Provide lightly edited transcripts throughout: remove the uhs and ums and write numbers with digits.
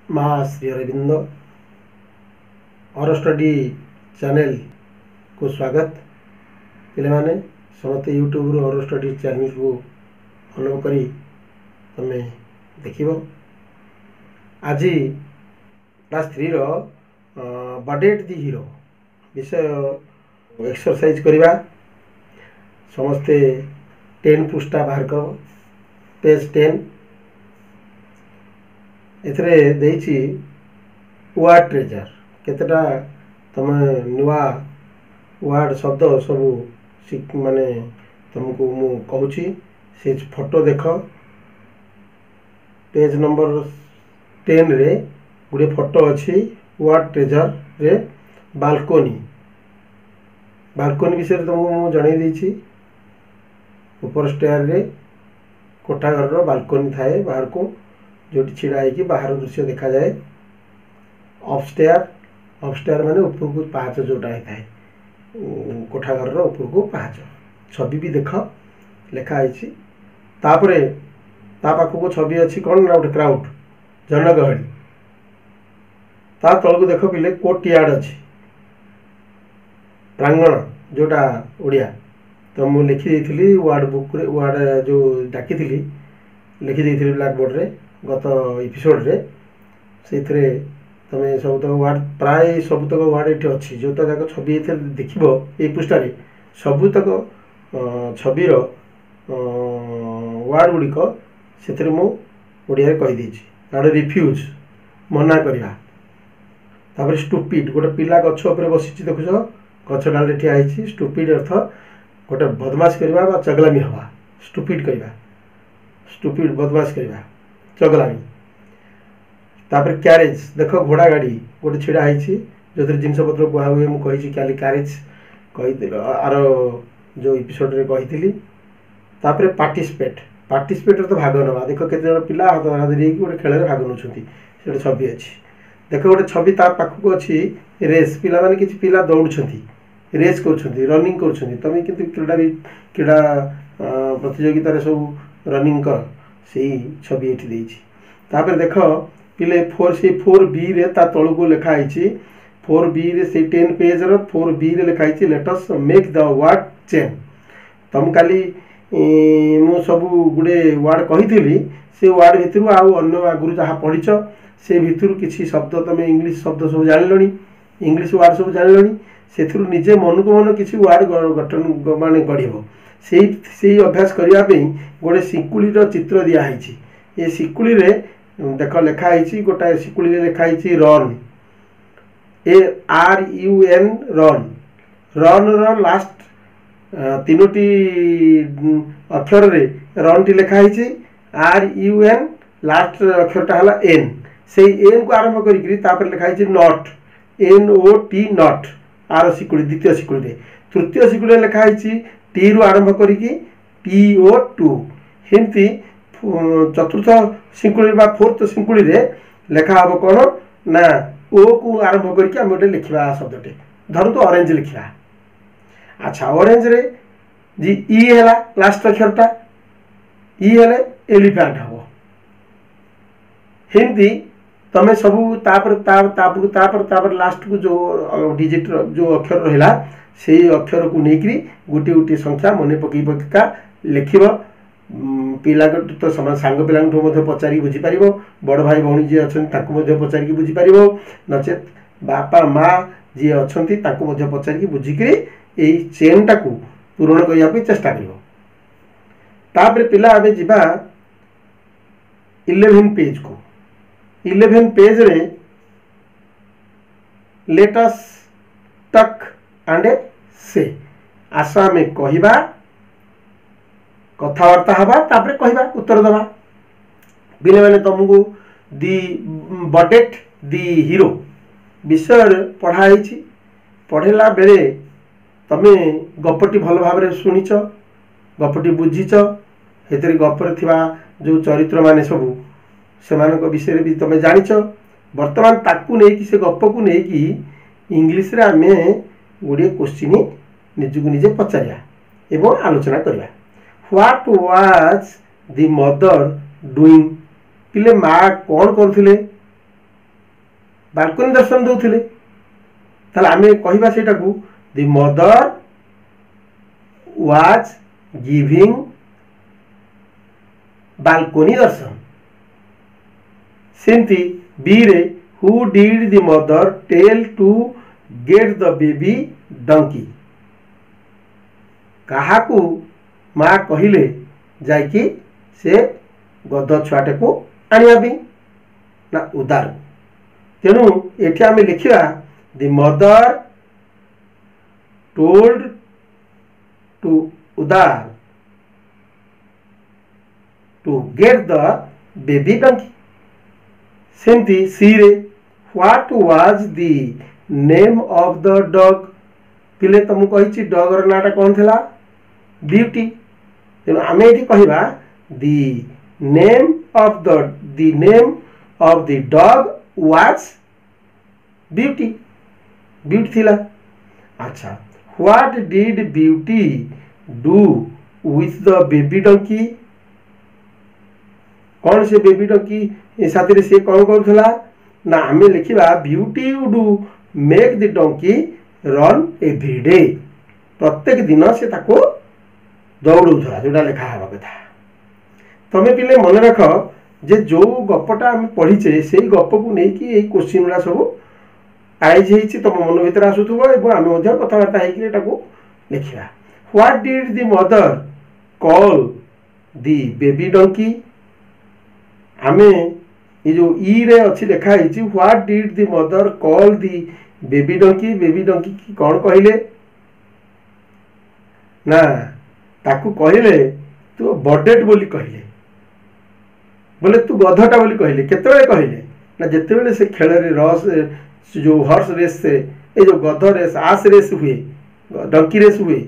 माँ श्री अरविंद और study channel को स्वागत। पे माने समस्त यूट्यूब और स्टडी चैनल को फॉलो करी तमें देखिबो। आज क्लास 3 रो बडेट दी हीरो विषय एक्सरसाइज करवा। समस्ते 10 पृष्ठा बाहर कर पेज 10 एथरे देइछि वर्ड ट्रेजर केतेटा तुम नुआ वर्ड शब्द सब माने तुमको मु कहूची से फोटो देख। पेज नंबर 10 रे गुड़े फोटो अच्छी वर्ड ट्रेजर रे बालकोनी विषय तुमको मु जणै देछि। ऊपर स्टेयर रे कोठा घर रो बालकोनी थाए बाहर को जो छिड़ा है कि बाहर दृश्य देखा जाए। अपस्टेयर माने ऊपर को पाहाच जोटा है कोठा घर रो ऊपर को पाहाच छवि भी देख लिखा है। तापरे ता पाखु को छवि अच्छी कौन ना गोटे क्राउड जनगहली ता तल को देख पिले कोर्टयार्ड अच्छी प्रांगण जोटा ओडिया तो मु लिखी देती वार्ड बुक रे वार्ड जो डाकी लिखी देती ब्लैक बोर्ड रे गत एपिसोड रे से तमें सब तक वार्ड प्राय सब तक वार्ड ये अच्छी जो तक छवि देख ये पृष्ठा सबू तक छविर वार्ड गुड़िक से मुझे कहीदे। रिफ्यूज मना करवा। तापर स्टूपिड गोटे पिला गछ उपर बसी देखुच गछ डाल ठिया है। स्टूपिड अर्थ गोटे बदमाश करवा चगलामी हवा। स्टूपिड कहवा स्टूपिड बदमाश करवा चगलामी। तापर क्यारेज देख घोड़ा गाड़ी गोटे छिड़ा है जो जिनस पत्र बुआ हुए मुझे काली क्यारेज कही आर जो एपिसोड रे कही। तापर पार्टिसिपेट तो भाग नवा देख केते पिला हाथ गोटे खेल भाग नौ छवि अच्छी देख गोटे छवि ता पाखक अच्छी रेस पिला माने किछि पिला दौड़ुछंती रेस कर रनिंग कर तुम कि क्रीड़ा प्रतियोगिता सब रनिंग कर से छवि ये तापर देख पिले 4B रे ता तलू को लिखाई 4B रे से 10 पेज रो 4B रे लिखाई let us make the word chain. तुम काली मु सब गुड़े वर्ड कही से वर्ड भितर आउ अन्य आगुरी जहाँ पढ़ीच से भितर किसी शब्द तुम इंग्लिश शब्द सब जान इंग्लिश वर्ड सब जान से निजे मन को मन किसी वर्ड गठन मान गढ़ से अभ्यास करने गोटे शिकुड़ी चित्र दिखाई। ये शिकुड़ी रे देख लिखाई गोटा शिकुड़ी रे लिखाई रन RUN रन लास्ट तीनोटी अक्षर रे रन टी लिखाई RUN लास्ट अक्षरटा है N से N को आरंभ कर लिखाई नट NOT नट आर शिकुड़ी द्वितीय शिकुड़ी रे। तृतीय शिकुड़ी लिखाई टी रु आरंभ करी TO2 हिंती चतुर्थ शिकुड़ी बा फोर्थ शिकुड़ी रे लेखा हम कौन ना ओ को आरंभ करके आम गोटे लिखा शब्दटे धर तो ऑरेंज लिखा। अच्छा ऑरेंज रे जी ई है लास्ट अक्षरटा ई हेले एलिफेंट हम हिंदी तमें सबू तापर लास्ट को जो डिजिट जो अक्षर रहा से अक्षर को लेकिन गोटे गोटे संख्या मन पका लिख पिला तो सांग पिला पचारि बुझीपार बड़ भाई भौणी जी अच्छा पचारिक बुझीपार नचेत बापा माँ जी अच्छा पचारिक बुझिक चेन टा को पूरण करने चेष्टा कर। पिला आम जा 11 पेज को 11 पेज रे लेट अस टक एंड से आस आम कहवा कथबार्ता हवा तापर कहवा उत्तर दवा। पिले मैंने तुमको दी बडेट दी हीरो विषय पढ़ाई पढ़ेला बेले तमें गपटी भल भाव शुणीच गपटी बुझीच हेतरे गपर थिबा जो चरित्र माने सबू से विषय भी तुम जानीच। बर्तमान ताकू नहीं से गप को लेकिन इंग्लीश रे आमे गोटे क्वेश्चन निजको निजे पचारिया एवं आलोचना करवा। What was the mother doing? पिले माँ कौन करथिले बालकनी दर्शन दौले ताले आमे कहिबा सेटाकू the mother was giving balcony दर्शन। सेमती बी रे who did the mother tell to get the baby donkey काहाकू माँ कहिले जाइकी से गध छुआटे को आनिया ना उदार। तेणु एठी आमे लिखिबा द मदर टोल्ड टू उदार to get the baby donkey. सेमती सी रे what was the name of the dog पिले तुमको कही डगर नाटा कौन थिला ब्यूटी। तेणु आमे एठी कहिबा the name of the dog was Beauty Beauty थिला। अच्छा what did Beauty do with the baby donkey कौन से बेबी डंकी साथी से कौन करुला ना आमे लिखिबा Beauty do make the donkey run every day प्रत्येक दिन से ताको दौड़ूला जोटा लिखा हवा कथा। तमें पिले मन रख जे जो गपटा आम पढ़ीचे से गप को लेकिन क्वेश्चन गुड़ा सब आईज हो तुम मन भर आसुव आम कथबार्ता हो लिखा। What did the mother call the baby donkey आमे ये जो ई रे अच्छी लिखाई what did the mother call the baby donkey की कौन कहले ना ताकू कहले तू बडेट बोली कहले बोले तू गधटा बोली कहले केतेबेले कहले ना जेतेबेले से खेल रे रस जो हॉर्स रेस से ए जो गध रेस आस रेस हुए डंकी रेस हुए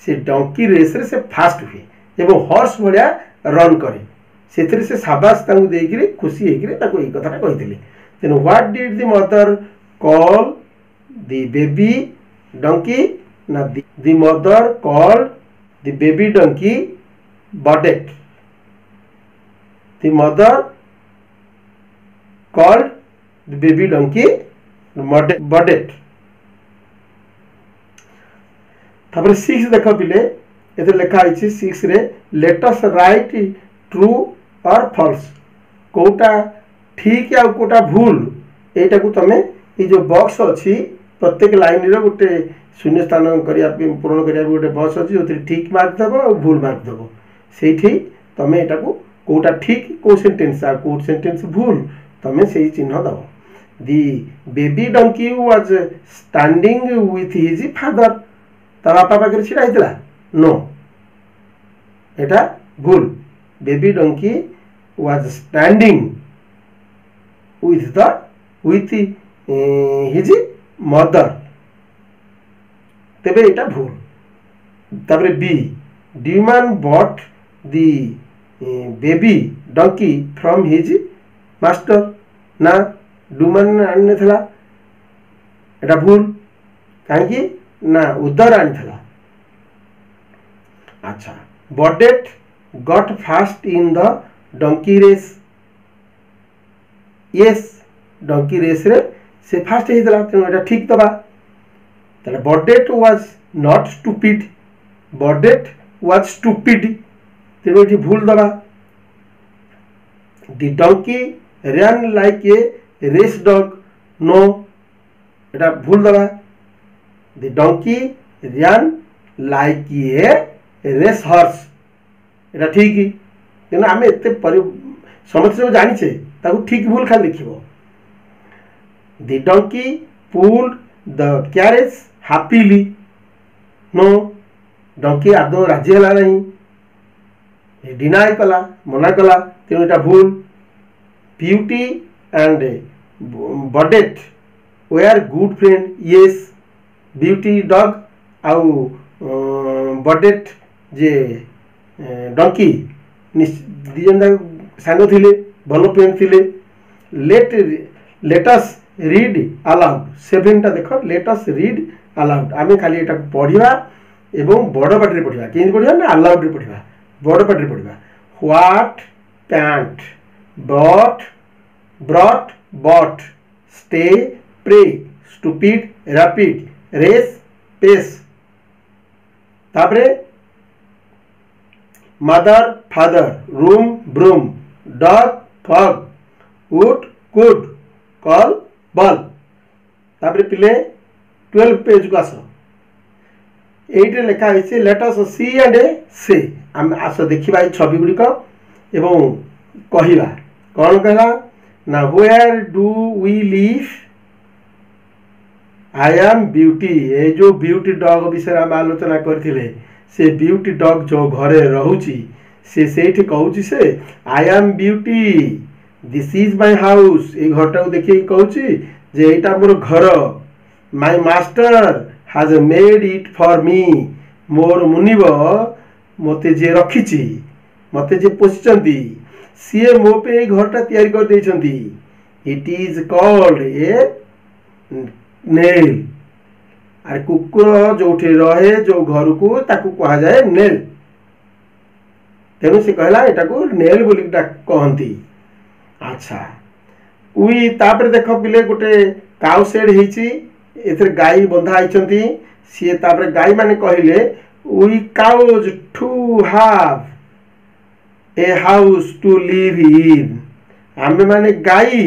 से डंकी रेस रे से फास्ट हुए एवं हॉर्स भलिया रन करे से से शाबाश तांगु देइकरी खुशी हेकरी ताको ए कथाटा कहिथिले। तेनु what did the mother call the baby donkey ना the mother called the baby donkey Budet the mother called the baby donkey Budet. तापर 6 देख पिले एते लिखा है 6 रे लेट अस राइट ट्रू और फॉल्स कोटा ठीक या कोटा भूल एटा को तमे ये जो बॉक्स अच्छी प्रत्येक लाइन रे गोटे शून्य स्थान करिया पूर्ण करिया गोटे बॉक्स अच्छी जो ठीक मार्क देबो और भूल मार्क देबो सेठी तमे एटा को कोटा ठीक को सेंटेंस आ को सेंटेंस भूल तमे सेही चिन्ह दबो। The baby donkey was standing with his father ता बापा पाखे छिड़ा हितला नो एटा भूल baby donkey was standing with his mother तेबे एटा भूल। तापरे B Duman bought the baby donkey from his master ना डूमन आने थला एटा भूल कहीं ना उदर आनी थला। अच्छा Budet got fast in the donkey race yes donkey race रे से फास्ट हेतला तेणु एटा ठीक दबा। ताले Budet was not stupid Budet was stupid तेणु एठी भूल दबा। The donkey run like a race dog no एटा भूल दबा। The donkey run like a race horse एटा ठीक तेणु आम एत समस्त जो जानिचे ताकू ठीक भूल खाली लिखिबो। The donkey pulled the carriage happily no donkey आदौ राजी हला नहीं डिनाई कला मना कला तेणु एटा भूल। Beauty and Budet were good friend yes Beauty dog आउ बडेट जे डंकी दिजन सांग थिले भल फ्रेंड थिले। लेटस रीड अलाउड 7 टा देख लेटस रीड अलाउड आमे खाली एटा पढ़िबा एवं बड़ पाटी पढ़िबा केन पढ़िबा ना अलाउड रे पढ़िबा बड़ पाटी पढ़िबा। What pant brought bought stay pray stupid rapid race pace तापरे mother father room broom dog fog wood could call ball तापरे पिले 12 पेज को आस एइटे लेखा है लेट अस सी एंड से आम आस देखा ये छवि गुड़िक एवं कहवा कौन कहला ना where do we live I am beauty ये जो ब्यूटी डॉग विषय आम आलोचना करथिले से ब्यूटी डॉग जो घरे रहूची से कहूची से आई am beauty this is my house ये घरटा देखिए कहूची जे एटा मोर घर my master has made it for me मोर मुनिब मते जे रखिची मते जे पोषिचंती सीए मो पे घरटा तैयारी कर देइचंती it is called a kennel आर कुकुर जोठी रहे जो घर को ताकू कहा जाए नेल तेनु से कहला एटा को नेल बोली कहंती अच्छा उई तापर देखो पिले गोटे काउ सेड हेची एथरे गाई बंधा आइचंती सी तापर गाई माने कहले we cows to have a house to live in आमे माने गाई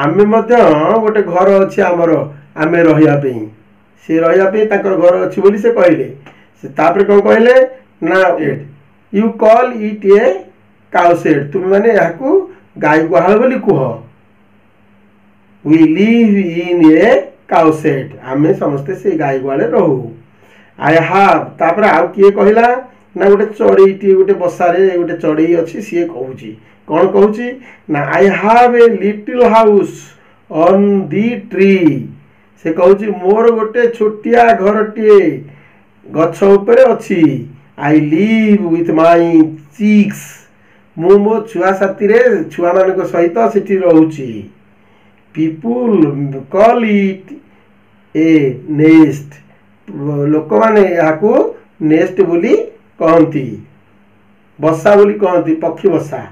आमे मध्य गोटे घर अछि हमर आमे रहिया पे से रहिया पे ताकर घर अछि बोली से कहले से तापर कोन कहले ना you call it a cow shed तुम माने याकू गाई गुहाल बोली कह we live in a cow shed आमे समस्ते से गाई गुआले रहू आई हाव तापर आउ किए कहला ना गोटे चढ़ईटी गोटे बसारे गोटे चढ़ई अच्छी सी कहूची कौन कहूची ना I have a little house on the tree से कहूची मोर गोटे छोटिया घरटीए गछ उपरे अच्छी I live with my chicks मु मो छुआ साथी रे छुआ मान सहित सेठी रहूची people call it a nest लोक माने याकू नेस्ट बोली कहती बसा बोली कहती पक्षी बसा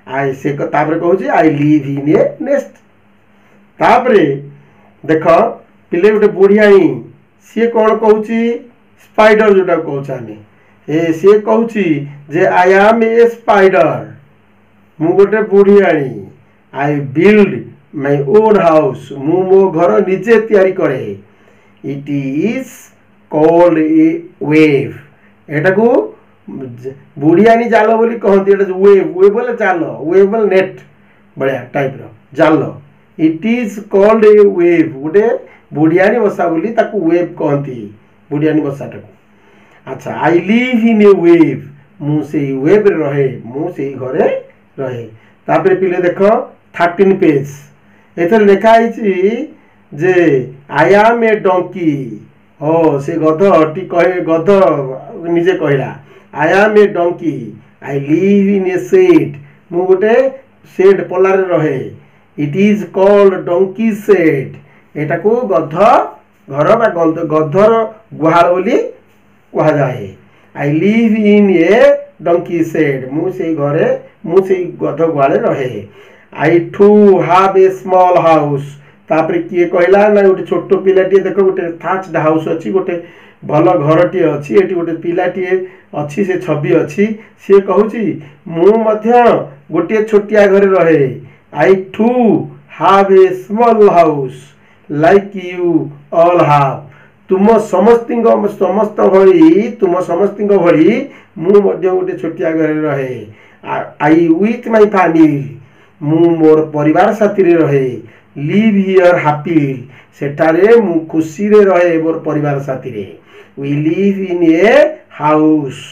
आई से तापर कहूची आई लिव इन ए नेस्ट तापर देख पिले गोटे बुढ़ियाई सी कौन कहूची स्पाइडर जोटा कहूँ आम ए सी कहूची जे आई एम ए स्पाइडर मु गोटे बुढ़ियाणी I build my own house मु मो घर निजे तैयारी करे it is called a web एटा को बुढ़ियानी जाल बोली कहती एटा वेव वेव बोले जाल वेव बोले नेट बढ़िया टाइप रो जाल it is called a wave गोटे बुढ़ियानी बसा बोली ताकू वेव कहती बुढ़ियानी बसाटा को अच्छा आई लिव इन ए वेव मु से वेव रहे मु से घरे रहे तापर पिले देख 13 पेज एथर लिखा है जे आई एम ए डंकी हो से गधटी कहे गध निजे कहला I am a donkey I live in a shed मु गोटे शेड पलार रहे it is called donkey shed एटा को गध घर बा गधर गुहाल बोली कहा जाए I live in a donkey shed मु से घरे मु से गध गुहाल रहे I too have a small house तापर किए कहला ना गोटे छोट पिलाटी देख गोटे थाच्ड हाउस अच्छी गोटे भल घरटी अच्छी एटी गोटे पिलाटी अच्छी से छवि अच्छी सी कहूची मु मध्य गोटे छोटिया घर रहे I too have a small house like you all have तुम समस्त भली तुम समस्त भली मु मध्य गोटे छोटिया घर रहे आई विथ माय फैमिली मु मोर परिवार साथी रे रहे लिव हियर हैप्पी सेटारे मु खुशी रे रहे मोर परिवार साथी रे we live in a house